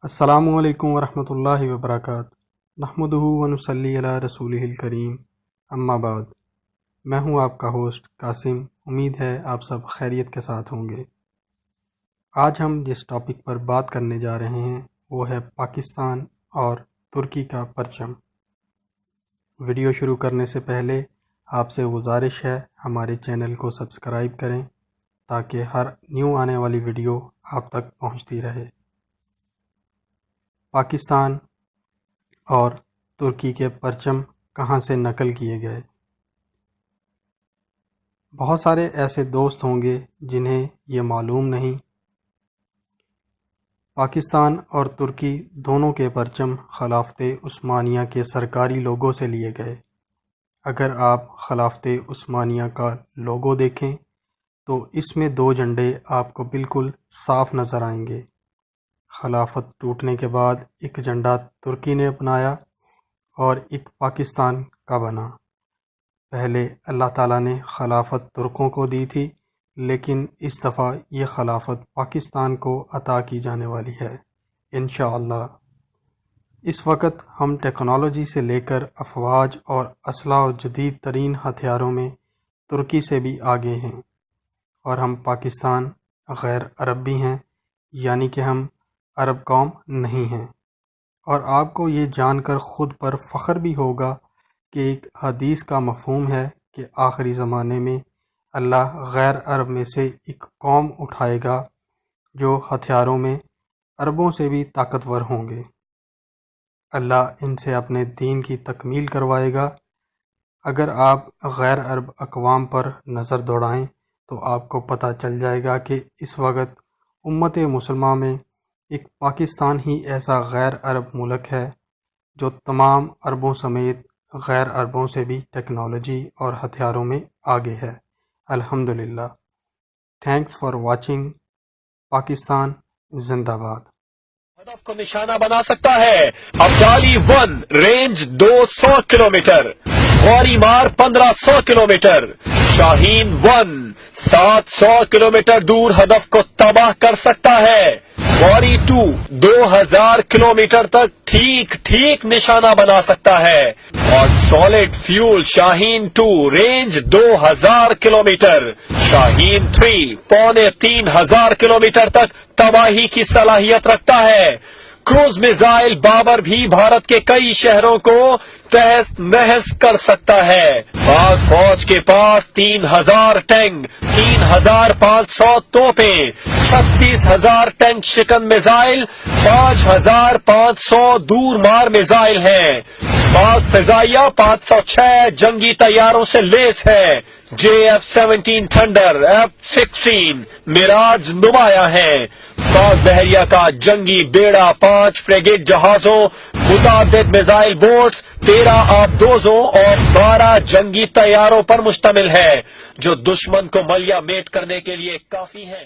السلام علیکم ورحمۃ اللہ وبرکاتہ۔ نحمدہ ونصلی علی رسولہ الکریم، اما بعد۔ میں ہوں آپ کا ہوسٹ قاسم۔ امید ہے آپ سب خیریت کے ساتھ ہوں گے۔ آج ہم جس ٹاپک پر بات کرنے جا رہے ہیں وہ ہے پاکستان اور ترکی کا پرچم۔ ویڈیو شروع کرنے سے پہلے آپ سے گزارش ہے ہمارے چینل کو سبسکرائب کریں تاکہ ہر نیو آنے والی ویڈیو آپ تک پہنچتی رہے۔ پاکستان اور ترکی کے پرچم کہاں سے نقل کیے گئے؟ بہت سارے ایسے دوست ہوں گے جنہیں یہ معلوم نہیں۔ پاکستان اور ترکی دونوں کے پرچم خلافت عثمانیہ کے سرکاری لوگو سے لیے گئے۔ اگر آپ خلافت عثمانیہ کا لوگو دیکھیں تو اس میں دو جھنڈے آپ کو بالکل صاف نظر آئیں گے۔ خلافت ٹوٹنے کے بعد ایک جھنڈا ترکی نے اپنایا اور ایک پاکستان کا بنا۔ پہلے اللہ تعالیٰ نے خلافت ترکوں کو دی تھی، لیکن اس دفعہ یہ خلافت پاکستان کو عطا کی جانے والی ہے انشاءاللہ۔ اس وقت ہم ٹیکنالوجی سے لے کر افواج اور اسلحہ و جدید ترین ہتھیاروں میں ترکی سے بھی آگے ہیں، اور ہم پاکستان غیر عرب بھی ہیں، یعنی کہ ہم عرب قوم نہیں ہیں۔ اور آپ کو یہ جان کر خود پر فخر بھی ہوگا کہ ایک حدیث کا مفہوم ہے کہ آخری زمانے میں اللہ غیر عرب میں سے ایک قوم اٹھائے گا جو ہتھیاروں میں عربوں سے بھی طاقتور ہوں گے۔ اللہ ان سے اپنے دین کی تکمیل کروائے گا۔ اگر آپ غیر عرب اقوام پر نظر دوڑائیں تو آپ کو پتہ چل جائے گا کہ اس وقت امت مسلمہ میں ایک پاکستان ہی ایسا غیر عرب ملک ہے جو تمام عربوں سمیت غیر عربوں سے بھی ٹیکنالوجی اور ہتھیاروں میں آگے ہے۔ الحمدللہ۔ Thanks for watching. پاکستان زندہ باد۔ ہدف کو نشانہ بنا سکتا ہے۔ ابدالی 1 رینج 200 کلومیٹر، غوری مار 1500 کلومیٹر، شاہین 1 700 کلومیٹر دور ہدف کو تباہ کر سکتا ہے۔ غوری 2 2000 کلومیٹر تک ٹھیک نشانہ بنا سکتا ہے، اور سالڈ فیول شاہین 2 رینج 2000 کلومیٹر، شاہین 3 3500 کلومیٹر تک تباہی کی صلاحیت رکھتا ہے۔ کروز میزائل بابر بھی بھارت کے کئی شہروں کو تہس نہس کر سکتا ہے۔ پاک فوج کے پاس 3000 ٹینک، 3500 توپیں، 36000 ٹینک شکن میزائل، 5500 دور مار میزائل ہیں۔ پاک فضائیہ 506 جنگی طیاروں سے لیس ہے۔ JF-17 تھنڈر، F-16 میراج نمایاں ہیں۔ پاک بحریہ کا جنگی بیڑا 5 فریگیٹ جہازوں، متعدد میزائل بوٹس، 13 آبدوزوں اور 12 جنگی طیاروں پر مشتمل ہے، جو دشمن کو ملیہ میٹ کرنے کے لیے کافی ہیں۔